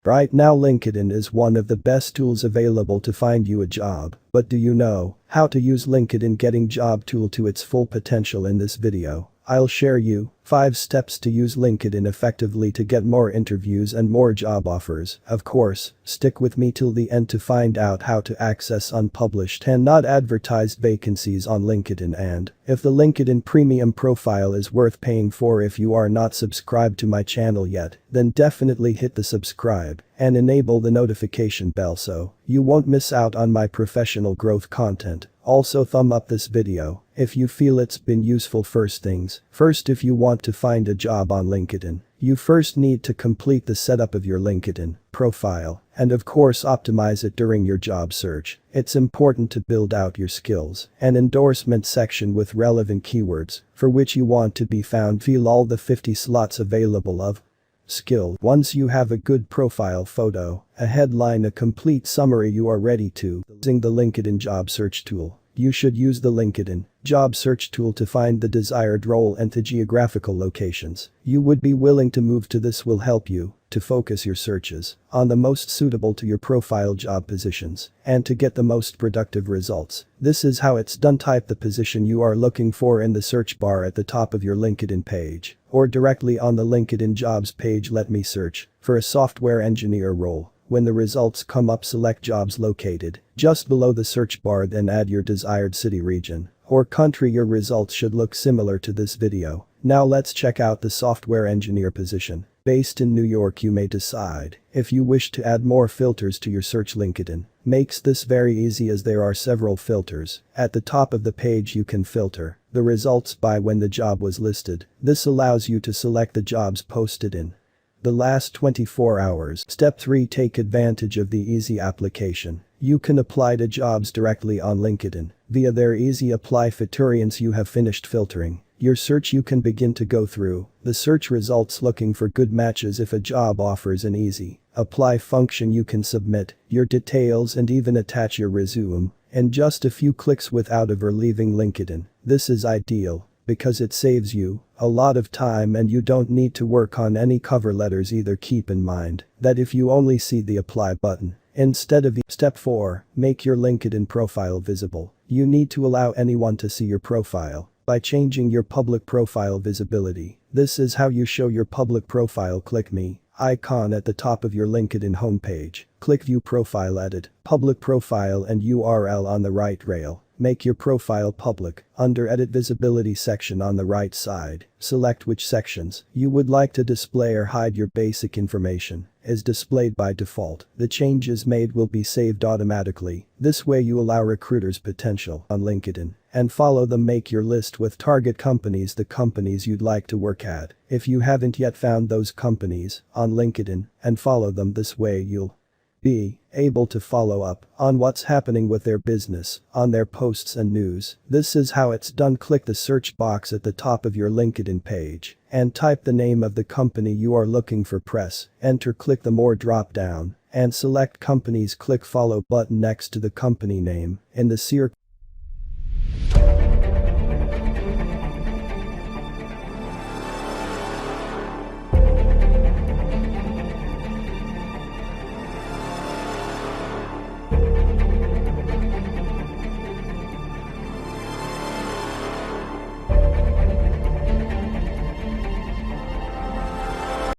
Right now LinkedIn is one of the best tools available to find you a job, but do you know how to use LinkedIn Getting Job tool to its full potential? In this video, I'll share you 5 steps to use LinkedIn effectively to get more interviews and more job offers. Of course, stick with me till the end to find out how to access unpublished and not advertised vacancies on LinkedIn, and if the LinkedIn Premium profile is worth paying for. If you are not subscribed to my channel yet, then definitely hit the subscribe and enable the notification bell so you won't miss out on my professional growth content. Also, thumb up this video if you feel it's been useful. First, if you want to find a job on LinkedIn, you first need to complete the setup of your LinkedIn profile and of course optimize it during your job search. It's important to build out your skills and endorsement section with relevant keywords for which you want to be found. Fill all the 50 slots available of skill. Once you have a good profile photo, a headline, a complete summary, you are ready to using the LinkedIn job search tool. You should use the LinkedIn job search tool to find the desired role and the geographical locations you would be willing to move to. This will help you to focus your searches on the most suitable to your profile job positions and to get the most productive results. This is how it's done. Type the position you are looking for in the search bar at the top of your LinkedIn page or directly on the LinkedIn jobs page. Let me search for a software engineer role. When the results come up, select jobs located just below the search bar, then add your desired city, region, or country. Your results should look similar to this video. Now let's check out the software engineer position. Based in New York, you may decide if you wish to add more filters to your search. LinkedIn makes this very easy as there are several filters. At the top of the page you can filter the results by when the job was listed. This allows you to select the jobs posted in the last 24 hours. Step 3. Take advantage of the easy application. You can apply to jobs directly on LinkedIn via their easy apply feature. Once you have finished filtering your search, you can begin to go through the search results looking for good matches. If a job offers an easy apply function, you can submit your details and even attach your resume in just a few clicks without ever leaving LinkedIn. This is ideal because it saves you a lot of time and you don't need to work on any cover letters either. Keep in mind that if you only see the apply button instead of Step 4. Make your LinkedIn profile visible. You need to allow anyone to see your profile by changing your public profile visibility. This is how you show your public profile. Click me icon at the top of your LinkedIn homepage. Click view profile, edit public profile and URL on the right rail. Make your profile public. Under edit visibility section on the right side, select which sections you would like to display or hide. Your basic information is displayed by default. The changes made will be saved automatically. This way you allow recruiters potential on LinkedIn and follow them. Make your list with target companies, the companies you'd like to work at. If you haven't yet found those companies on LinkedIn and follow them, this way you'll be able to follow up on what's happening with their business, on their posts and news. This is how it's done. Click the search box at the top of your LinkedIn page and type the name of the company you are looking for. Press enter, click the more drop down and select companies. Click follow button next to the company name in the